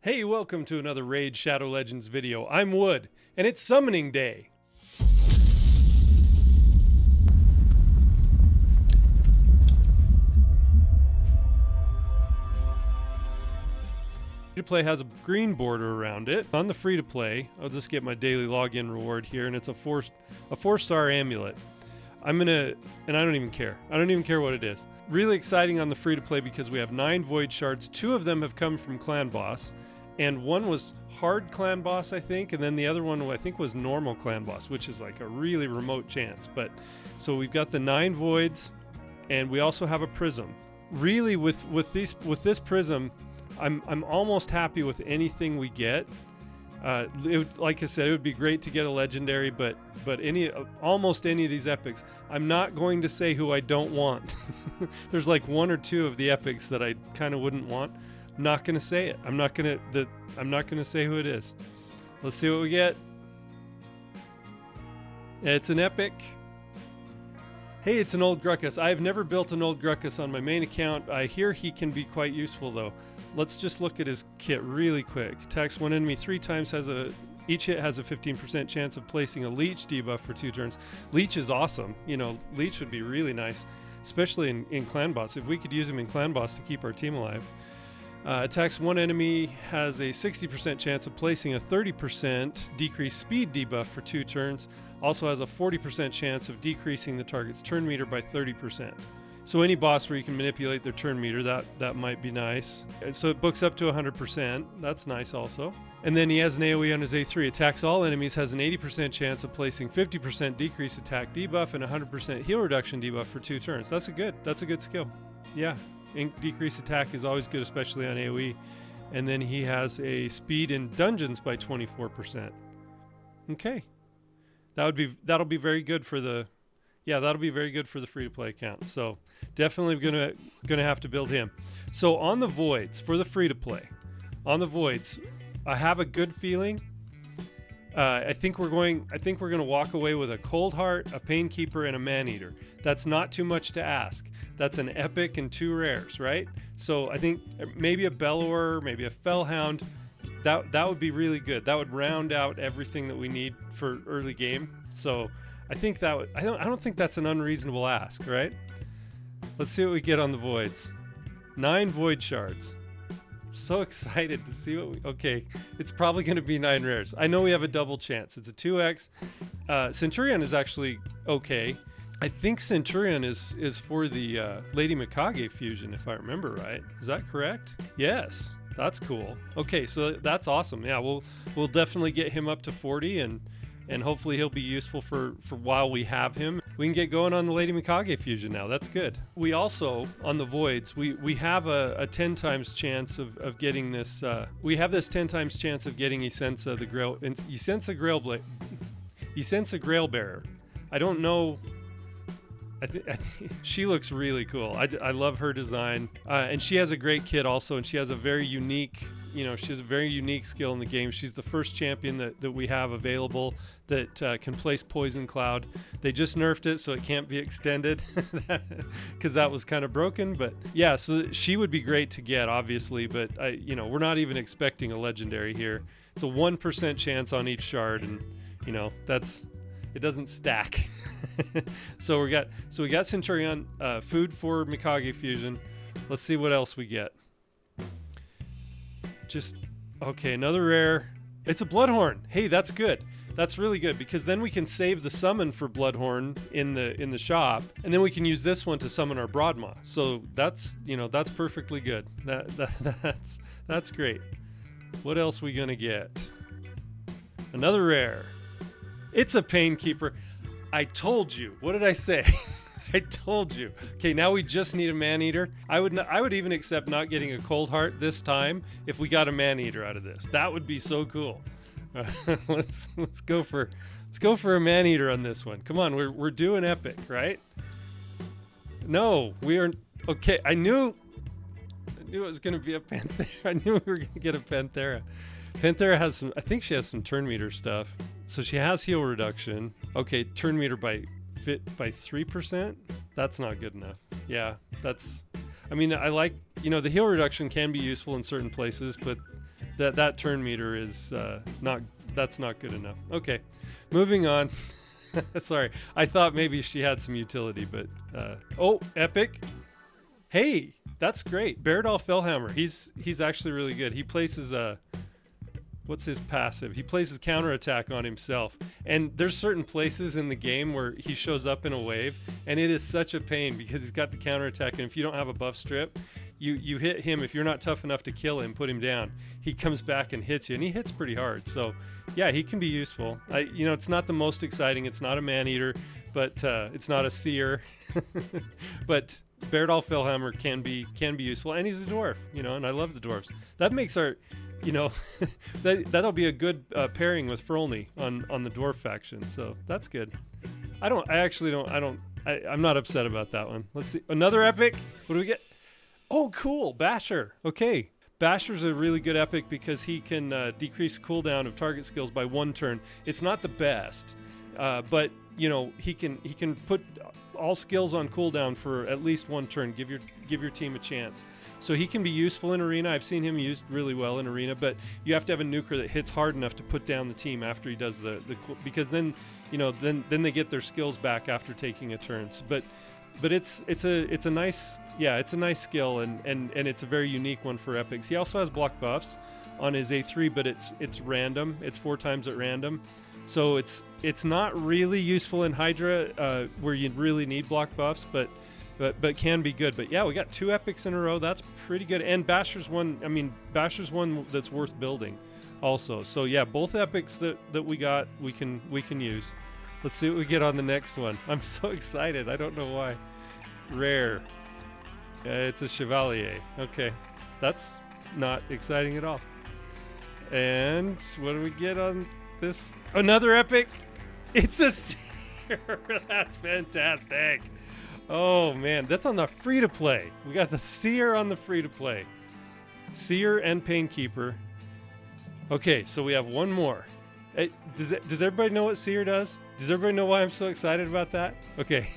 Hey, welcome to another Raid Shadow Legends video. I'm Wood, and it's summoning day. Free-to-play has a green border around it. On the free-to-play, I'll just get my daily login reward here, and it's a four-star amulet. And I don't even care. I don't even care what it is. Really exciting on the free-to-play because we have 9 void shards. 2 of them have come from clan boss. And one was hard clan boss, I think, and then the other one I think was normal clan boss, which is like a really remote chance. But so we've got the 9 voids, and we also have a prism. Really, with this prism, I'm almost happy with anything we get. Like I said, it would be great to get a legendary, but almost any of these epics, I'm not going to say who I don't want. There's like 1 or 2 of the epics that I kind of wouldn't want. I'm not gonna say it. I'm not gonna say who it is. Let's see what we get. It's an epic. Hey, it's an old Gruckus. I've never built an old Gruckus on my main account. I hear he can be quite useful though. Let's just look at his kit really quick. Attacks one enemy 3 times, each hit has a 15% chance of placing a leech debuff for 2 turns. Leech is awesome. You know, leech would be really nice, especially in clan boss. If we could use him in clan boss to keep our team alive. Attacks one enemy, has a 60% chance of placing a 30% decreased speed debuff for 2 turns. Also has a 40% chance of decreasing the target's turn meter by 30%. So any boss where you can manipulate their turn meter, that might be nice. So it books up to 100%. That's nice also. And then he has an AoE on his A3. Attacks all enemies, has an 80% chance of placing 50% decreased attack debuff and 100% heal reduction debuff for 2 turns. That's a good skill. Yeah. Decreased attack is always good, especially on AoE. And then he has a speed in dungeons by 24%. Okay. That'll be very good for the free-to-play account. So definitely gonna have to build him. So on the voids, for the free-to-play, I have a good feeling. I think we're gonna walk away with a Cold Heart, a Painkeeper, and a Man-Eater. That's not too much to ask. That's an epic and 2 rares, right? So I think maybe a Bellower, maybe a Fellhound. That would be really good. That would round out everything that we need for early game. So I think I don't think that's an unreasonable ask, right? Let's see what we get on the voids. 9 void shards. So excited to see okay, it's probably going to be 9 rares. I know we have a double chance. It's a 2x. Centurion is actually okay. I think Centurion is for the Lady Mikage fusion, if I remember right. Is that correct? Yes, that's cool. Okay, so that's awesome. Yeah, we'll definitely get him up to 40, and hopefully he'll be useful for while we have him. We can get going on the Lady Mikage fusion now. That's good. We also, on the voids, we have a 10 times chance of getting this. We have this 10 times chance of getting Essensa the Grail. Essensa Grail Bearer. I don't know. I think she looks really cool. I love her design, and she has a great kit also, and she has a very unique. She has a very unique skill in the game. She's the first champion that we have available that can place Poison Cloud. They just nerfed it, so it can't be extended because that was kind of broken. But yeah, so she would be great to get, obviously. But we're not even expecting a legendary here. It's a 1% chance on each shard, and it doesn't stack. So we got Centurion, food for Mikage fusion. Let's see what else we get. Okay, another rare. It's a Bloodhorn. Hey, that's good. That's really good because then we can save the summon for Bloodhorn in the shop, and then we can use this one to summon our Broadmaw. So that's perfectly good. That's great. What else we gonna get? Another rare. It's a Painkeeper. I told you. What did I say? I told you. Okay, now we just need a Man-Eater. I would even accept not getting a Cold Heart this time if we got a Man-Eater out of this. That would be so cool. Let's go for a Man-Eater on this one. Come on, we're doing epic, right? No, we are. Okay, I knew it was going to be a Panthera. I knew we were going to get a Panthera. Panthera has some. I think she has some turn meter stuff. So she has heal reduction. Okay, turn meter by 3%. That's not good enough. Yeah, I like, the heal reduction can be useful in certain places, but that turn meter is that's not good enough. Okay, moving on. Sorry, I thought maybe she had some utility, but oh, epic. Hey, that's great. Beardall Fellhammer. He's actually really good. He places what's his passive? He places counterattack on himself. And there's certain places in the game where he shows up in a wave, and it is such a pain because he's got the counterattack, and if you don't have a buff strip, you hit him. If you're not tough enough to kill him, put him down, he comes back and hits you, and he hits pretty hard. So yeah, he can be useful. It's not the most exciting. It's not a man-eater, but it's not a seer. But Beardall Fellhammer can be useful, and he's a dwarf, and I love the dwarves. That makes our, that'll be a good pairing with Frolny on the dwarf faction. So that's good. I'm not upset about that one. Let's see. Another epic. What do we get? Oh, cool. Basher. Okay. Basher's a really good epic because he can decrease cooldown of target skills by 1 turn. It's not the best, but he can put all skills on cooldown for at least 1 turn. Give your team a chance. So he can be useful in arena. I've seen him used really well in arena, but you have to have a nuker that hits hard enough to put down the team after he does because then then they get their skills back after taking a turn. But it's a nice skill and it's a very unique one for epics. He also has block buffs on his A3, but it's random. It's 4 times at random. So it's not really useful in Hydra where you really need block buffs, but can be good. But yeah, we got 2 epics in a row. That's pretty good. And Basher's one that's worth building also. So yeah, both epics that we got we can use. Let's see what we get on the next one. I'm so excited. I don't know why. Rare. It's a Chevalier. Okay. That's not exciting at all. And what do we get on this? Another epic? It's a Seer. That's fantastic. Oh, man. That's on the free-to-play. We got the Seer on the free-to-play. Seer and Painkeeper. Okay, so we have one more. Does everybody know what Seer does? Does everybody know why I'm so excited about that? Okay.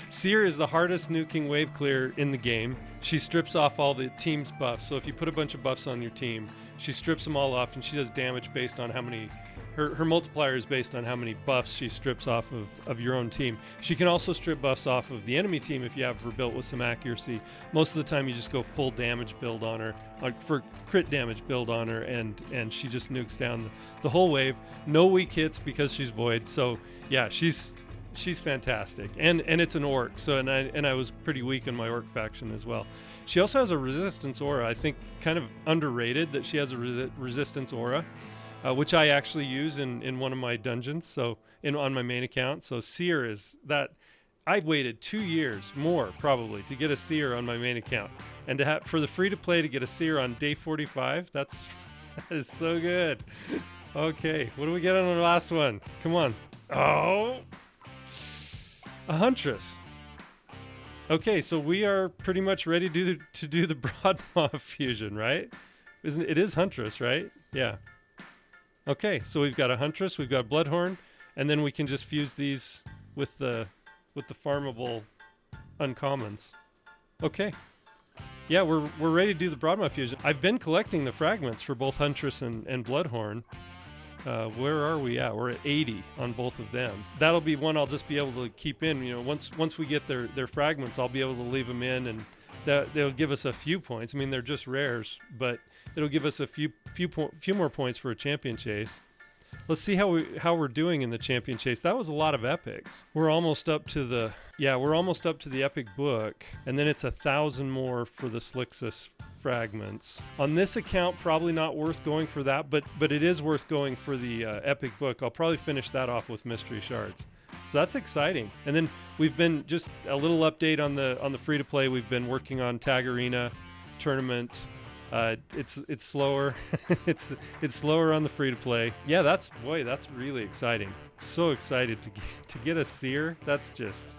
Seer is the hardest nuking wave clear in the game. She strips off all the team's buffs. So if you put a bunch of buffs on your team, she strips them all off, and she does damage based on how many... Her multiplier is based on how many buffs she strips off of your own team. She can also strip buffs off of the enemy team if you have her built with some accuracy. Most of the time you just go full damage build on her, for crit damage build on her, and she just nukes down the whole wave. No weak hits because she's void. So yeah, she's fantastic. And it's an orc. So and I was pretty weak in my orc faction as well. She also has a resistance aura. I think kind of underrated that she has a resistance aura. Which I actually use in one of my dungeons, so on my main account. So Seer is that. I waited 2 years more probably to get a Seer on my main account, and to have for the free to play to get a Seer on day 45. That is so good. Okay, what do we get on our last one? Come on. Oh, a Huntress. Okay, so we are pretty much ready to do the Broadmaw fusion, right? It is Huntress, right? Yeah. Okay, so we've got a Huntress, we've got Bloodhorn, and then we can just fuse these with the farmable uncommons. Okay. Yeah, we're ready to do the Broadmaw fusion. I've been collecting the fragments for both Huntress and Bloodhorn. Where are we at? We're at 80 on both of them. That'll be one I'll just be able to keep in. Once we get their fragments, I'll be able to leave them in, and they'll give us a few points. I mean, they're just rares, but it'll give us a few more points for a champion chase. Let's see how we're doing in the champion chase. That was a lot of epics. We're almost up to the epic book, and then it's 1,000 more for the Slixus fragments. On this account, probably not worth going for that, but it is worth going for the epic book. I'll probably finish that off with mystery shards. So that's exciting. And then we've been just a little update on the free to play. We've been working on Tag Arena tournament. It's slower. it's slower on the free to play. Yeah, that's really exciting. So excited to get a Seer. That's just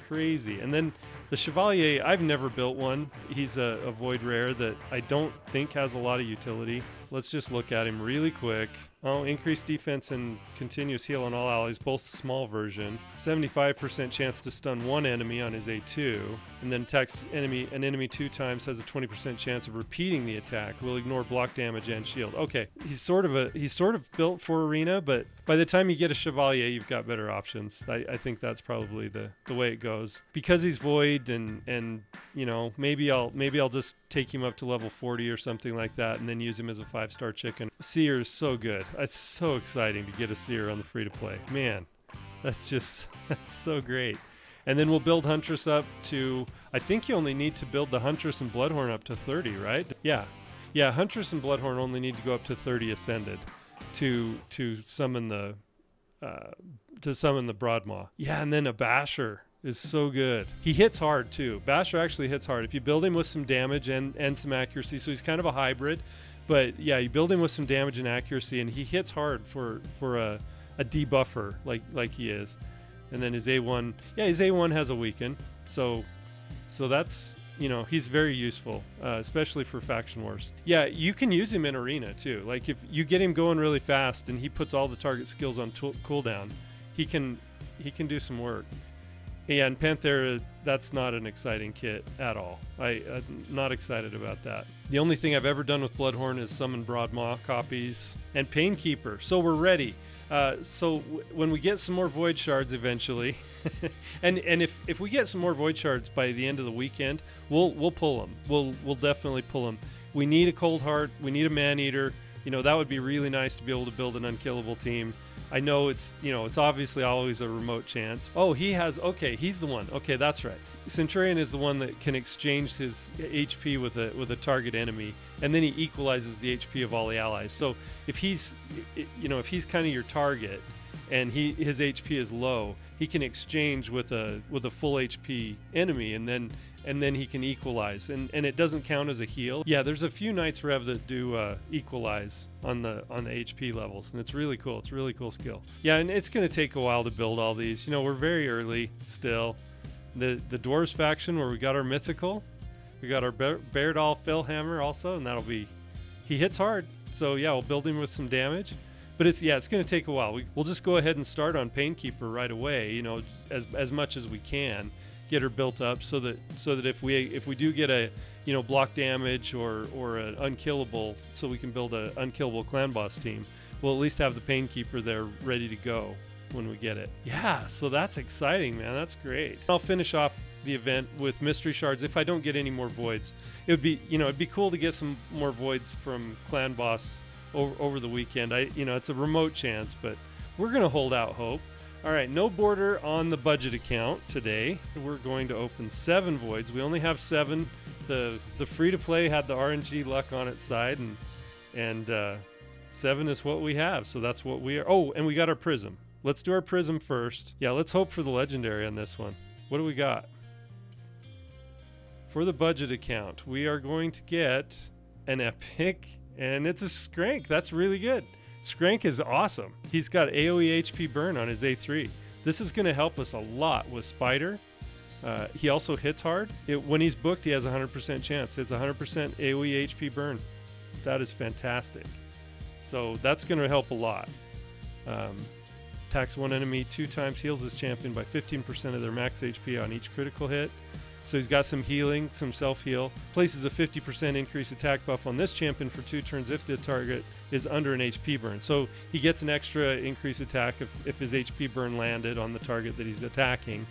crazy. And then the Chevalier, I've never built one. He's a void rare that I don't think has a lot of utility. Let's just look at him really quick. Oh, increased defense and continuous heal on all allies, both small version. 75% chance to stun one enemy on his A2, and then attacks an enemy 2 times, has a 20% chance of repeating the attack. Will ignore block damage and shield. Okay, he's sort of built for arena, but by the time you get a Chevalier, you've got better options. I think that's probably the way it goes. Because he's void, and you know, maybe I'll just take him up to level 40 or something like that, and then use him as a 5-star chicken. Seer is so good. It's so exciting to get a Seer on the free-to-play. Man, that's so great. And then we'll build Huntress up to, I think you only need to build the Huntress and Bloodhorn up to 30, right? Yeah, Huntress and Bloodhorn only need to go up to 30 ascended to summon the Broadmaw. Yeah, and then a Basher is so good. He hits hard too. Basher actually hits hard. If you build him with some damage and some accuracy, so he's kind of a hybrid. But yeah, you build him with some damage and accuracy, and he hits hard for a debuffer like he is. And then his A1, his A1 has a weaken, so that's, you know, he's very useful, especially for faction wars. Yeah, you can use him in arena too. Like if you get him going really fast and he puts all the target skills on cooldown, he can do some work. Yeah, and Panthera, that's not an exciting kit at all. I'm not excited about that. The only thing I've ever done with Bloodhorn is summon Broadmaw copies and Painkeeper. So we're ready. When we get some more Void Shards eventually, and if we get some more Void Shards by the end of the weekend, we'll pull them. We'll definitely pull them. We need a Cold Heart. We need a Man-Eater. You know, that would be really nice to be able to build an unkillable team. I know it's obviously always a remote chance. Oh, he's the one. Okay, that's right. Centurion is the one that can exchange his HP with a target enemy, and then he equalizes the HP of all the allies. So if he's kind of your target and his HP is low, he can exchange with a full HP enemy, and then he can equalize, and it doesn't count as a heal. Yeah, there's a few Knights Rev that do equalize on the HP levels, and it's really cool. It's a really cool skill. Yeah, and it's going to take a while to build all these. You know, we're very early still. The Dwarves faction, where we got our mythical, we got our Beardall Fellhammer also, and he hits hard. So yeah, we'll build him with some damage. But it's going to take a while. We'll just go ahead and start on Painkeeper right away, you know, as much as we can. Get her built up so that if we do get a, you know, block damage or an unkillable, so we can build an unkillable clan boss team, we'll at least have the Painkeeper there ready to go when we get it. Yeah, so that's exciting, man. That's great. I'll finish off the event with mystery shards if I don't get any more voids. It'd be cool to get some more voids from clan boss over the weekend. It's a remote chance, but we're gonna hold out hope. All right, no border on the budget account today. We're going to open 7 voids. We only have 7. The free-to-play had the RNG luck on its side, and 7 is what we have. So that's what we are. Oh, and we got our prism. Let's do our prism first. Yeah, let's hope for the legendary on this one. What do we got? For the budget account, we are going to get an epic, and it's a Skrank. That's really good. Skrank is awesome. He's got AoE HP burn on his A3. This is going to help us a lot with Spider. He also hits hard. When he's booked, he has a 100% chance. It's 100% AoE HP burn. That is fantastic. So that's going to help a lot. Attacks one enemy 2 times, heals this champion by 15% of their max HP on each critical hit. So he's got some healing, some self-heal. Places a 50% increased attack buff on this champion for 2 turns if the target is under an HP burn. So he gets an extra increased attack if his HP burn landed on the target that he's attacking.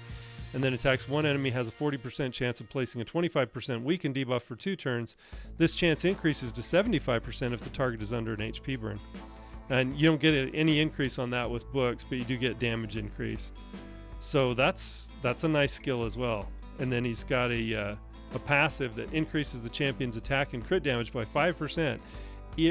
And then attacks one enemy, has a 40% chance of placing a 25% weaken debuff for 2 turns. This chance increases to 75% if the target is under an HP burn. And you don't get any increase on that with books, but you do get damage increase. So that's a nice skill as well. And then he's got a passive that increases the champion's attack and crit damage by 5%.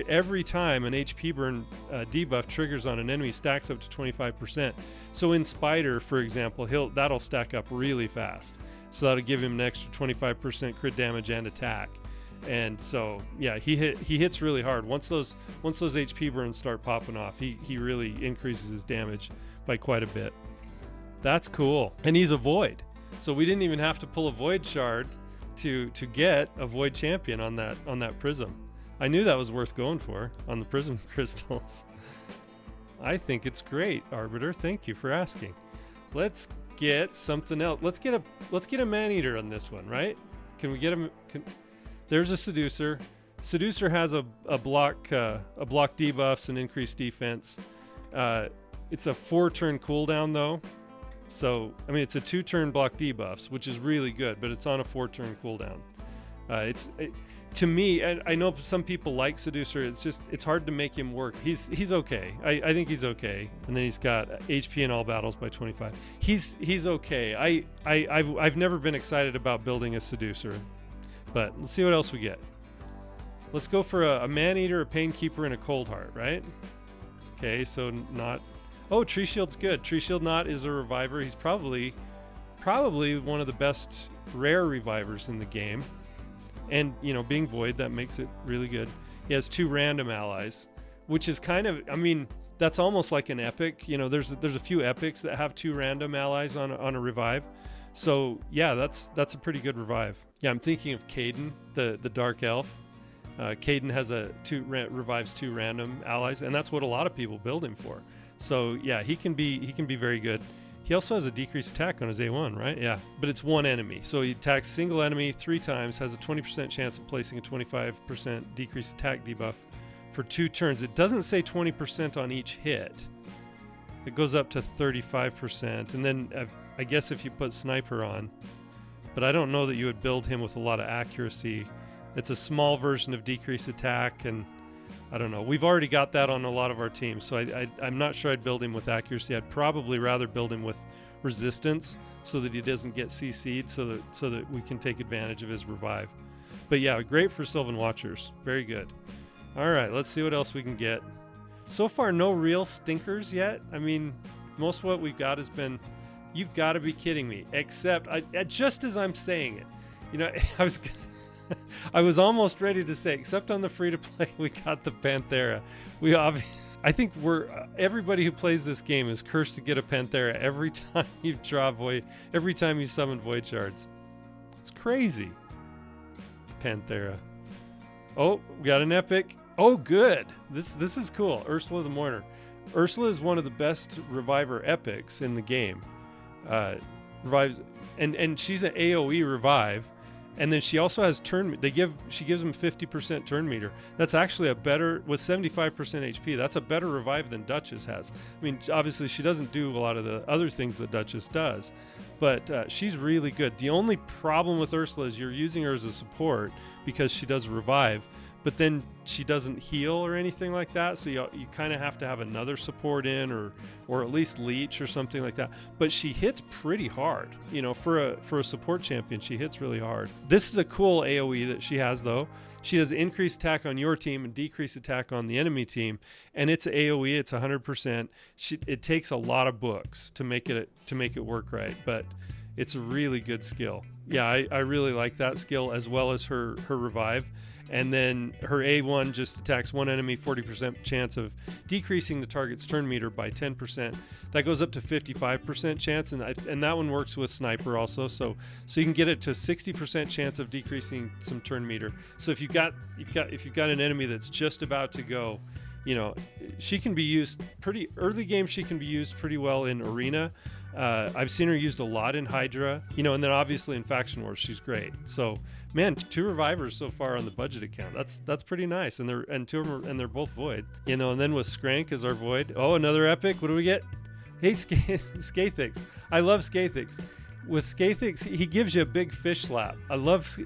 Every time an HP burn debuff triggers on an enemy, stacks up to 25%. So in Spider, for example, that'll stack up really fast. So that'll give him an extra 25% crit damage and attack. And so yeah, he hits really hard. Once those HP burns start popping off, he really increases his damage by quite a bit. That's cool. And he's a void. So we didn't even have to pull a void shard to get a void champion on that prism. I knew that was worth going for on the prism crystals. I think it's great, Arbiter. Thank you for asking. Let's get something else. Let's get a man-eater on this one, right? Can we get him? There's a seducer. Seducer has a block debuffs and increased defense. It's a 4-turn cooldown though. So, I mean, it's a 2-turn block debuffs, which is really good, but it's on a 4-turn cooldown. To me, I know some people like Seducer. It's hard to make him work. He's okay. I think he's okay. And then he's got HP in all battles by 25. He's okay. I've never been excited about building a Seducer, but let's see what else we get. Let's go for a Man-Eater, a Painkeeper, and a Cold Heart, right? Okay, so not... Oh, Tree Shield's good. Tree Shield Knot is a reviver. He's probably one of the best rare revivers in the game. And, you know, being Void, that makes it really good. He has 2 random allies, which is kind of, I mean, that's almost like an epic. You know, there's a few epics that have 2 random allies on a revive. So, yeah, that's a pretty good revive. Yeah, I'm thinking of Caden, the Dark Elf. Caden has revives 2 random allies, and that's what a lot of people build him for. So yeah, he can be very good. He also has a decreased attack on his A1, right? Yeah, but it's 1 enemy. So he attacks single enemy 3 times, has a 20% chance of placing a 25% decreased attack debuff for 2 turns. It doesn't say 20% on each hit. It goes up to 35%, and then I guess if you put Sniper on, but I don't know that you would build him with a lot of accuracy. It's a small version of decreased attack, and I don't know. We've already got that on a lot of our teams, so I'm not sure I'd build him with accuracy. I'd probably rather build him with resistance so that he doesn't get CC'd, so that we can take advantage of his revive. But yeah, great for Sylvan Watchers. Very good. All right, let's see what else we can get. So far, no real stinkers yet. I mean, most of what we've got has been, you've got to be kidding me. Except, just as I'm saying it, you know, I was almost ready to say, except on the free-to-play, we got the Panthera. I think everybody who plays this game is cursed to get a Panthera every time you draw Void, every time you summon Void Shards. It's crazy. Panthera. Oh, we got an epic. Oh, good. This is cool. Ursula the Mourner. Ursula is one of the best reviver epics in the game. Revives, and she's an AoE revive. And then she also has turn. She gives them 50% turn meter. That's actually a better, with 75% HP. That's a better revive than Duchess has. I mean, obviously she doesn't do a lot of the other things that Duchess does, but she's really good. The only problem with Ursula is you're using her as a support because she does revive, but then she doesn't heal or anything like that. So you kind of have to have another support in, or at least leech or something like that. But she hits pretty hard. You know, for a support champion, she hits really hard. This is a cool AoE that she has though. She has increased attack on your team and decreased attack on the enemy team, and it's AoE. It's 100%. It takes a lot of books to make it work right, but it's a really good skill. Yeah, I really like that skill, as well as her revive. And then her A1 just attacks 1 enemy, 40% chance of decreasing the target's turn meter by 10%. That goes up to 55% chance, and that one works with Sniper also. So you can get it to 60% chance of decreasing some turn meter. So if you've got an enemy that's just about to go, you know, she can be used pretty early game. She can be used pretty well in Arena. I've seen her used a lot in Hydra, you know, and then obviously in Faction Wars she's great. So man, 2 revivers so far on the budget account. That's pretty nice, and they're both Void, you know. And then with Skrank as our Void. Oh, another epic. What do we get? Hey, Skathix. I love Skathix. With Skathix, he gives you a big fish slap. I love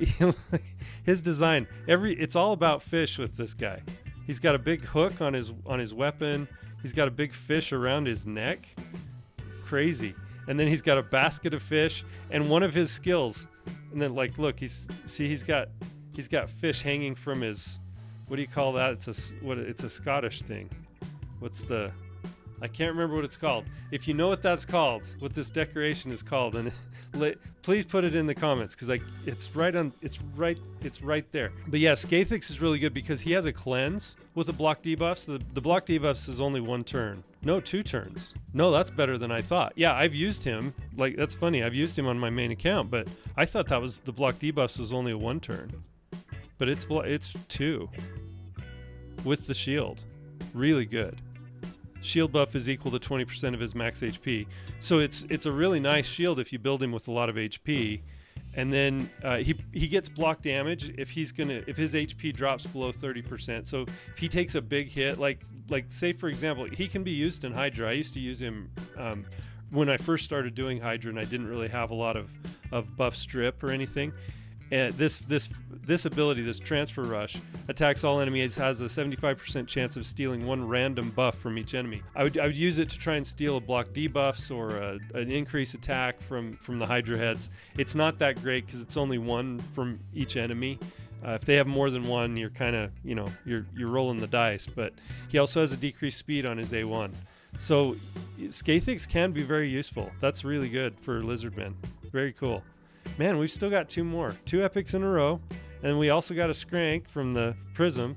his design. It's all about fish with this guy. He's got a big hook on his weapon. He's got a big fish around his neck. Crazy. And then he's got a basket of fish, and one of his skills, and then like look, he's got fish hanging from his, what do you call that? It's a Scottish thing. I can't remember what it's called. If you know what that's called, what this decoration is called, and please put it in the comments, because it's right there. But yeah, Skathix is really good because he has a cleanse with a block debuff. So the block debuffs is only 1 turn. No, 2 turns. No, that's better than I thought. Yeah, I've used him. Like, that's funny. I've used him on my main account, but I thought that was the block debuffs was only a 1 turn. But it's 2. with the shield. Really good. Shield buff is equal to 20% of his max HP. So it's a really nice shield if you build him with a lot of HP. And then he gets block damage if his HP drops below 30%. So if he takes a big hit, like say for example, he can be used in Hydra. I used to use him when I first started doing Hydra, and I didn't really have a lot of buff strip or anything. And this ability, this transfer rush, attacks all enemies, has a 75% chance of stealing one random buff from each enemy. I would use it to try and steal a block debuffs or an increase attack from the Hydra heads. It's not that great because it's only one from each enemy. If they have more than one, you're kind of, you're rolling the dice. But he also has a decreased speed on his A1. So Skathix can be very useful. That's really good for Lizardmen. Very cool. Man, we've still got 2 more. 2 epics in a row. And we also got a Skrank from the Prism.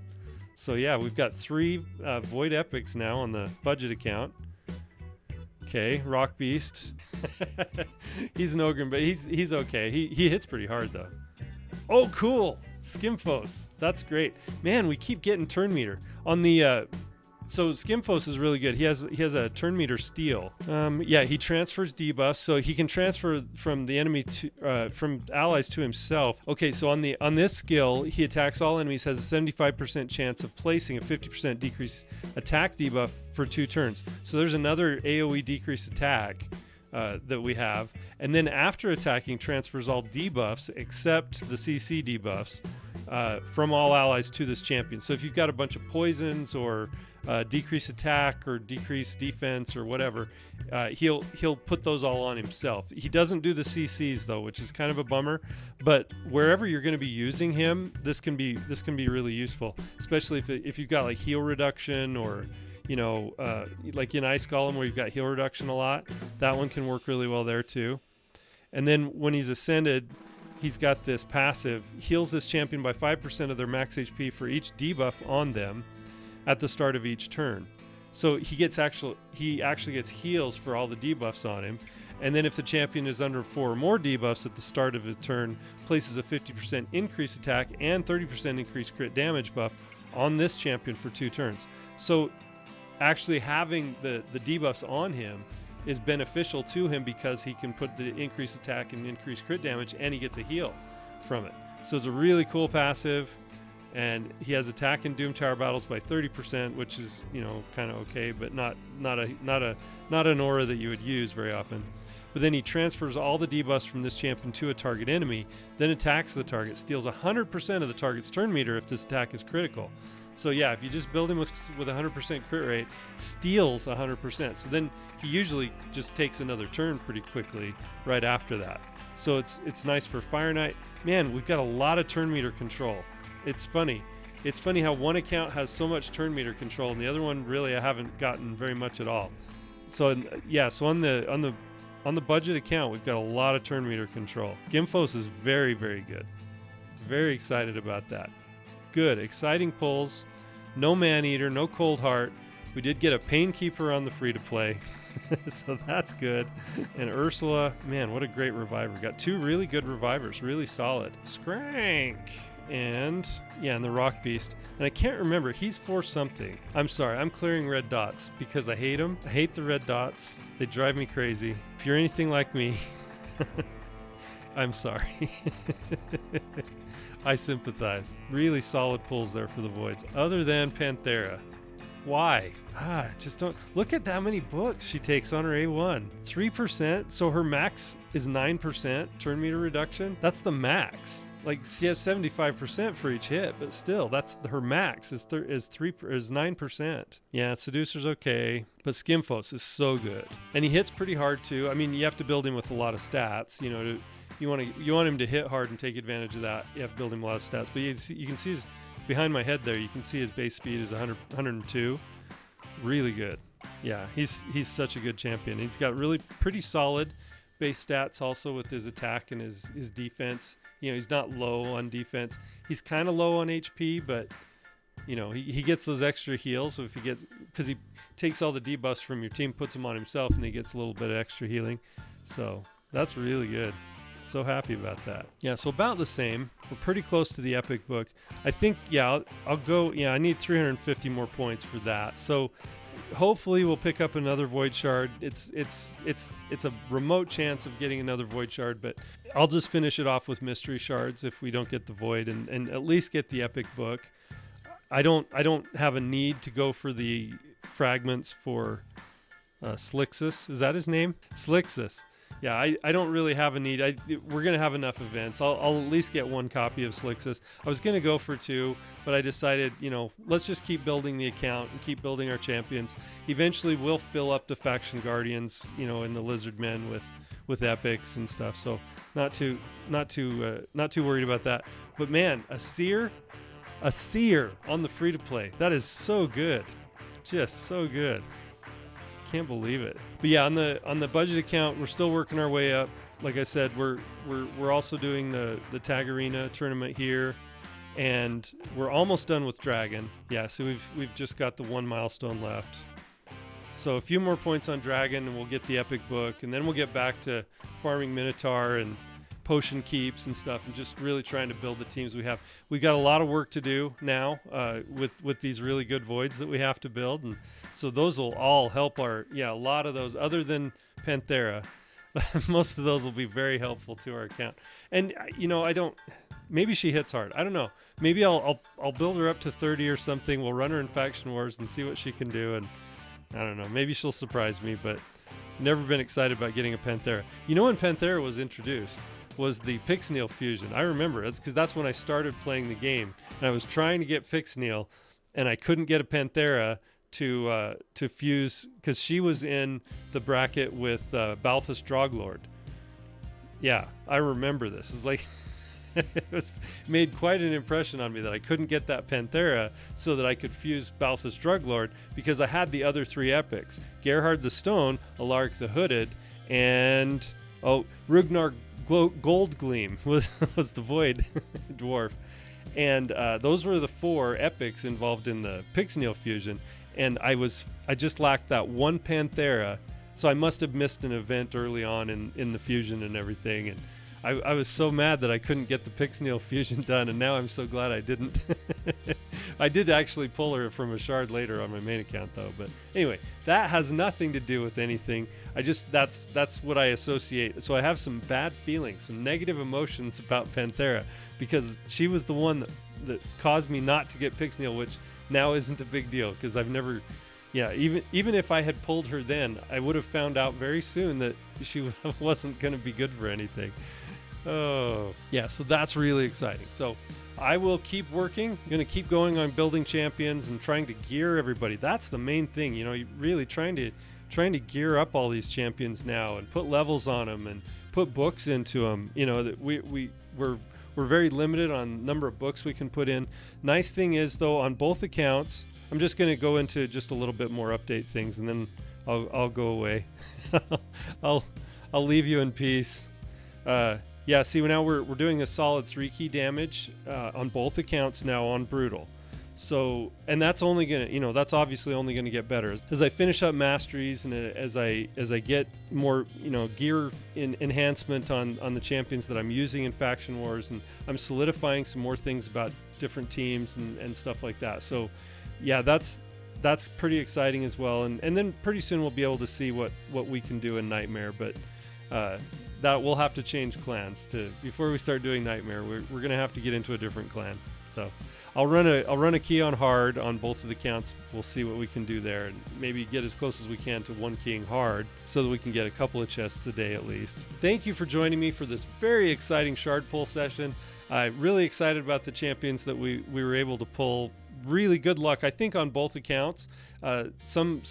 So yeah, we've got 3 Void epics now on the budget account. Okay, Rock Beast. He's an ogre, but he's okay. He hits pretty hard though. Oh, cool. Skimfos. That's great. Man, we keep getting turn meter. On the so Skimfos is really good. He has a turn meter steal. Yeah, he transfers debuffs, so he can transfer from the enemy to from allies to himself. Okay, so on this skill, he attacks all enemies, has a 75% chance of placing a 50% decrease attack debuff for 2 turns. So there's another AoE decrease attack that we have, and then after attacking, transfers all debuffs except the CC debuffs from all allies to this champion. So if you've got a bunch of poisons or decrease attack or decrease defense or whatever, he'll put those all on himself. He doesn't do the CCs though, which is kind of a bummer, but wherever you're going to be using him, this can be really useful, especially if you've got like heal reduction or like in Ice Golem where you've got heal reduction a lot. That one can work really well there too. And then when he's ascended, he's got this passive, heals this champion by 5% of their max HP for each debuff on them at the start of each turn. So he actually gets heals for all the debuffs on him. And then if the champion is under 4 or more debuffs at the start of a turn, places a 50% increase attack and 30% increase crit damage buff on this champion for 2 turns. So actually having the debuffs on him is beneficial to him because he can put the increased attack and increased crit damage, and he gets a heal from it. So it's a really cool passive, and he has attack in Doom Tower battles by 30%, which is kind of okay, but not an aura that you would use very often. But then he transfers all the debuffs from this champion to a target enemy, then attacks the target, steals 100% of the target's turn meter if this attack is critical. So yeah, if you just build him with 100% crit rate, steals 100%. So then he usually just takes another turn pretty quickly right after that. So it's nice for Fire Knight. Man, we've got a lot of turn meter control. It's funny. It's funny how one account has so much turn meter control and the other one really I haven't gotten very much at all. So yeah, so on the budget account, we've got a lot of turn meter control. Gimphos is very, very good. Very excited about that. Good, exciting pulls. No Man-Eater, no Cold Heart. We did get a Painkeeper on the free-to-play, so that's good. And Ursula, man, what a great reviver. Got 2 really good revivers, really solid. Skrank, and the Rock Beast. And I can't remember, he's for something. I'm sorry, I'm clearing red dots because I hate them. I hate the red dots. They drive me crazy. If you're anything like me, I'm sorry. I sympathize. Really solid pulls there for the Voids. Other than Panthera. Why? Just don't. Look at that many books she takes on her A1. 3%. So her max is 9% turn meter reduction. That's the max. Like she has 75% for each hit, but still, that's her max is 9%. Yeah, Seducer's okay, but Skimphos is so good, and he hits pretty hard too. I mean, you have to build him with a lot of stats, You want him to hit hard and take advantage of that. You have to build him a lot of stats. But you can see his behind my head there. You can see his base speed is 102. Really good. Yeah, he's such a good champion. He's got really pretty solid base stats also with his attack and his defense. He's not low on defense. He's kind of low on HP, but he gets those extra heals. So because he takes all the debuffs from your team, puts them on himself, and he gets a little bit of extra healing. So that's really good. So happy about that. Yeah, so about the same. We're pretty close to the epic book. I think, yeah, I'll go, yeah, I need 350 more points for that. So hopefully we'll pick up another void shard. It's a remote chance of getting another void shard, but I'll just finish it off with mystery shards if we don't get the void, and at least get the epic book. I don't have a need to go for the fragments for Slixus. Is that his name? Slixus. Yeah, I don't really have a need. We're going to have enough events. I'll at least get one copy of Slixus. I was going to go for 2, but I decided, let's just keep building the account and keep building our champions. Eventually, we'll fill up the faction guardians, in the lizard men with epics and stuff. So not too worried about that. But man, a seer on the free to play. That is so good. Just so good. Can't believe it. But yeah, on the budget account, we're still working our way up. Like I said, we're also doing the Tag Arena tournament here, and we're almost done with Dragon. Yeah, so we've just got the 1 milestone left. So a few more points on Dragon, and we'll get the epic book, and then we'll get back to farming Minotaur and potion keeps and stuff, and just really trying to build the teams we have. We've got a lot of work to do now with these really good voids that we have to build, and so those will all help a lot of those, other than Panthera, most of those will be very helpful to our account. And maybe she hits hard. I don't know. Maybe I'll build her up to 30 or something. We'll run her in Faction Wars and see what she can do. And I don't know. Maybe she'll surprise me, but never been excited about getting a Panthera. When Panthera was introduced was the Pixneal fusion. I remember it's because that's when I started playing the game, and I was trying to get Pixneal, and I couldn't get a Panthera to fuse because she was in the bracket with Balthus Droglord. Yeah, I remember this. It's like it was made quite an impression on me that I couldn't get that Panthera so that I could fuse Balthus Droglord, because I had the other 3 epics: Gerhard the Stone, Alaric the Hooded, and Rugnar Goldgleam was the Void dwarf. And those were the 4 epics involved in the Pixneal fusion. And I just lacked that one Panthera, so I must have missed an event early on in the fusion and everything. And I was so mad that I couldn't get the Pixneal fusion done, and now I'm so glad I didn't. I did actually pull her from a shard later on my main account, though. But anyway, that has nothing to do with anything. That's what I associate. So I have some bad feelings, some negative emotions about Panthera, because she was the one that caused me not to get Pixneal, which now isn't a big deal, because I've never, even if I had pulled her then, I would have found out very soon that she wasn't going to be good for anything. Oh, yeah, so that's really exciting. So I will keep working. I'm going to keep going on building champions and trying to gear everybody. That's the main thing, really trying to gear up all these champions now and put levels on them and put books into them. That we're very limited on number of books we can put in. Nice thing is, though, on both accounts, I'm just going to go into just a little bit more update things, and then I'll go away. I'll leave you in peace. Yeah, see, now we're doing a solid 3 key damage on both accounts now on Brutal. So, and that's only gonna, that's obviously only gonna get better as I finish up masteries, and as I get more, gear enhancement on the champions that I'm using in Faction Wars, and I'm solidifying some more things about different teams and stuff like that. So, yeah, that's pretty exciting as well. And then pretty soon we'll be able to see what we can do in Nightmare, but that we'll have to change clans before we start doing Nightmare. We're gonna have to get into a different clan. So I'll run a key on hard on both of the counts. We'll see what we can do there, and maybe get as close as we can to 1 keying hard so that we can get a couple of chests a day at least. Thank you for joining me for this very exciting shard pull session. I'm really excited about the champions that we were able to pull. Really good luck, I think, on both accounts. Some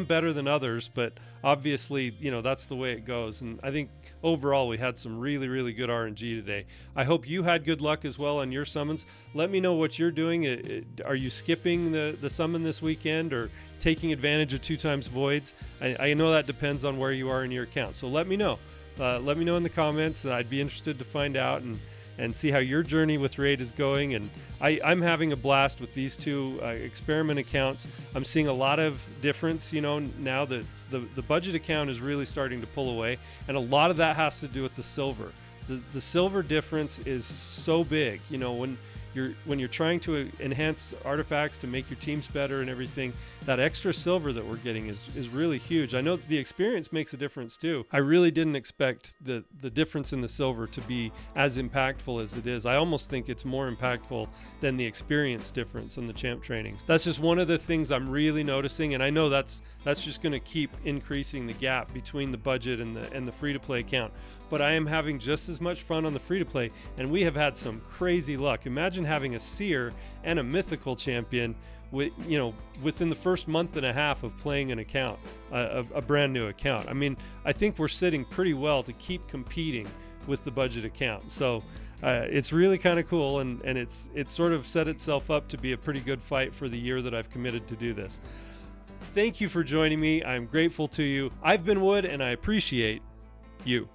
better than others, but obviously, that's the way it goes. And I think overall we had some really, really good RNG today. I hope you had good luck as well on your summons. Let me know what you're doing. Are you skipping the summon this weekend, or taking advantage of 2x voids? I know that depends on where you are in your account. So let me know. Let me know in the comments, and I'd be interested to find out. And and see how your journey with Raid is going. And I'm having a blast with these two experiment accounts. I'm seeing a lot of difference, now that the budget account is really starting to pull away, and a lot of that has to do with the silver. The silver difference is so big, when you're trying to enhance artifacts to make your teams better and everything. That extra silver that we're getting is really huge. I know the experience makes a difference too. I really didn't expect the difference in the silver to be as impactful as it is. I almost think it's more impactful than the experience difference in the champ training. That's just one of the things I'm really noticing, and I know that's just going to keep increasing the gap between the budget and the free-to-play account. But I am having just as much fun on the free-to-play, and we have had some crazy luck. Imagine having a seer and a mythical champion within the first month and a half of playing an account, a brand new account. I mean, I think we're sitting pretty well to keep competing with the budget account. So it's really kind of cool, and it's sort of set itself up to be a pretty good fight for the year that I've committed to do this. Thank you for joining me. I'm grateful to you. I've been Wood, and I appreciate you.